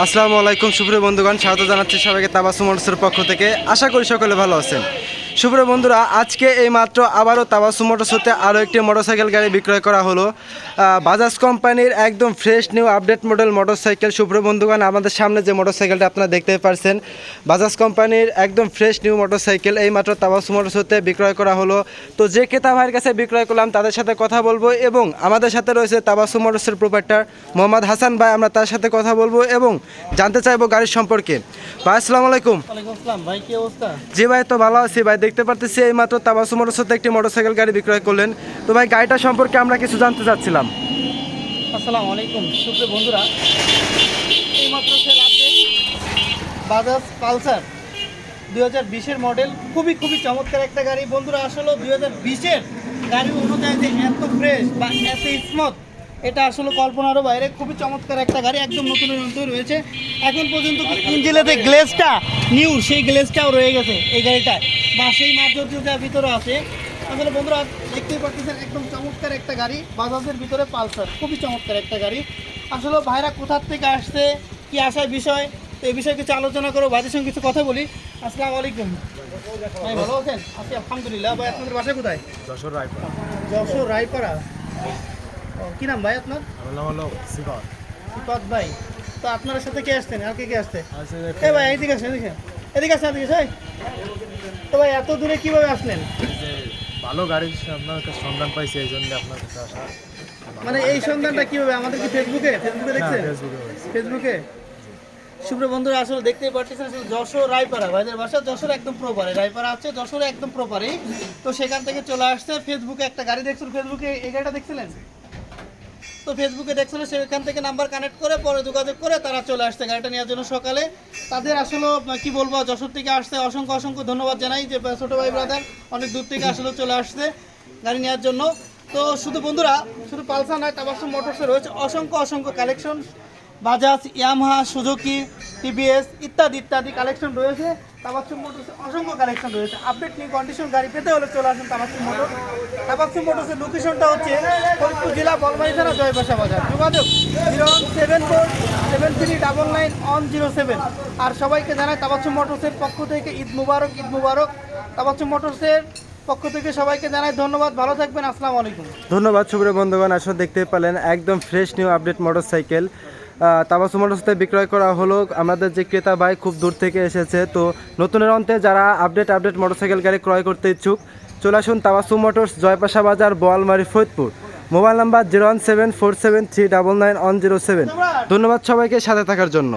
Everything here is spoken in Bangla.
আসসালামু আলাইকুম সুপ্রিয় বন্ধুগণ, স্বাগত জানাচ্ছি সবাইকে তাবাসসুম মোটরসের পক্ষ থেকে। আশা করি সকলে ভালো আছেন। সুপ্রিয় বন্ধুরা, আজকে এই মাত্র আবারও তাবাসসুম মোটরস হতে আরও একটি মোটরসাইকেল গাড়ি বিক্রয় করা হলো। বাজাজ কোম্পানির একদম fresh new update model motorcycle. সুপ্রিয় বন্ধুগণ, আমাদের সামনে যে মোটরসাইকেলটা আপনারা দেখতে পাচ্ছেন, বাজাজ কোম্পানির একদম ফ্রেশ নিউ মোটরসাইকেল এই মাত্র তাবাসসুম মোটরস হতে বিক্রয় করা হলো। তো যে ক্রেতা ভাইয়ের কাছে বিক্রয় করলাম তাদের সাথে কথা বলবো, এবং আমাদের সাথে রয়েছে তাবাসসুম মোটরসের প্রোপাইটার মোহাম্মদ হাসান ভাই। আমরা তার সাথে কথা বলবো এবং জানতে চাইবো গাড়ির সম্পর্কে। ভাই আসসালামু আলাইকুম। ভাই কি অবস্থা? জি ভাই, তো ভালো আছি ভাই। দেখতে পারতেছি এই মাত্র তাবাসসুম মোটরস হতে একটি মোটরসাইকেল গাড়ি বিক্রয় করলেন। তো ভাই, গাড়িটা সম্পর্কে আমরা কিছু জানতে চাচ্ছিলাম। আসসালামু আলাইকুম সুপ্রিয় বন্ধুরা, এইমাত্র সেল আপডেট বাজাজ পালসার 2020-এর মডেল। খুবই চমৎকার একটা গাড়ি বন্ধুরা। আসলে 2020-এর গাড়ি অনুযায়ী যে এত ফ্রেশ বা এত স্মুথ, এটা আসলে কল্পনারও বাইরে। খুবই চমৎকার একটা গাড়ি, একদম নতুনের মধ্যে রয়েছে। এখন পর্যন্ত ইঞ্জিনেতে গ্লেজটা নিউ, সেই গ্লেজটাও রয়ে গেছে এই গাড়িটায়, বা সেই মাধ্যমটা ভিতরে আছে। আসলে বন্ধুরা দেখতেই পাচ্ছেন, একদম চমৎকার একটা গাড়ি, বাজাজের ভিতরে পালসার। খুবই চমৎকার একটা গাড়ি। আসলে ভাইরা কোথার থেকে আসছে, কি আসার বিষয়, তো এই বিষয়ে কিছু আলোচনা করো, ভাইদের সঙ্গে কিছু কথা বলি। আসসালামু আলাইকুম ভাই, ভালো আছেন? আছি আলহামদুলিল্লাহ। ভাই আপনাদের বাসা কোথায়? যশোর রায়পাড়া। যশোর রায়পাড়া। কি নাম ভাই আপনার? আমার নাম হলো সিফাত। সিফাত ভাই। তো আপনার সাথে কে আসছেন, আর কে আসছে? এই ভাই এদিকে আসেন, এদিকে আসেন। তো ভাই এত দূরে কিভাবে আসলেন? ভালো গাড়ির আপনার কাছে সন্ধান পাইছি, এই জন্য আপনার কাছে আসা। মানে এই সন্ধানটা কিভাবে? আমাদের কি ফেসবুকে দেখছেন? ফেসবুকে। সুপ্রিয় বন্ধুরা, আসলে দেখতেই পাচ্ছেন, আসলে যশোর রায়পাড়া, ভাইদের বাসা যশোর একদম প্রপারে। রায়পাড়া আছে যশোরে একদম প্রপারেই। তো সেখান থেকে চলে আসছে। ফেসবুকে একটা গাড়ি দেখছিল, ফেসবুকে এই গাড়িটা দেখছিলেন, তো ফেসবুকে দেখছিল, সেখান থেকে নাম্বার কানেক্ট করে পরে যোগাযোগ করে তারা চলে আসছে গাড়িটা নেওয়ার জন্য সকালে। তাদের আসলে কি বলবো, যশোর থেকে আসছে, অসংখ্য ধন্যবাদ জানাই যে ছোটো ভাই ব্রাদার অনেক দূর থেকে আসলে চলে আসছে গাড়ি নেওয়ার জন্য। তো শুধু বন্ধুরা, শুধু পালসার নয়, তাবাসসুম মোটরসে রয়েছে অসংখ্য collection. Bajaj, Yamaha, Suzuki, TVS ইত্যাদি কালেকশন রয়েছে। তাবাসসুম মোটরসে অসংখ্য কালেকশন রয়েছে। আপডেট নিউ কন্ডিশন গাড়ি পেতে হলে চলে আসুন তাবাসসুম মোটর। তাবাসসুম মোটরসের লোকেশনটা হচ্ছে ফরিদপুর জেলা, বলমারী থানা, জয়পাশা বাজার। যোগাযোগ 01747999107। আর সবাইকে জানাই তাবাসসুম মোটরসের পক্ষ থেকে ঈদ মুবারক। তাবাসসুম মোটরসের পক্ষ থেকে সবাইকে জানাই ধন্যবাদ। ভালো থাকবেন, আসসালামু আলাইকুম। ধন্যবাদ সুপ্রিয় বন্ধুগণ। আসলে দেখতে পেলেন একদম fresh new update motorcycle Tabassum মোটরসে বিক্রয় করা হলো। আমাদের যে ক্রেতা ভাই খুব দূর থেকে এসেছে। তো নতুনের অন্তে যারা আপডেট মোটরসাইকেল গাড়ি ক্রয় করতে ইচ্ছুক, চলে আসুন তাবাসসুম মোটরস, জয়পাশা বাজার, বোয়ালমারী, ফরিদপুর। Mobile number 01747399107। ধন্যবাদ সবাইকে সাথে থাকার জন্য।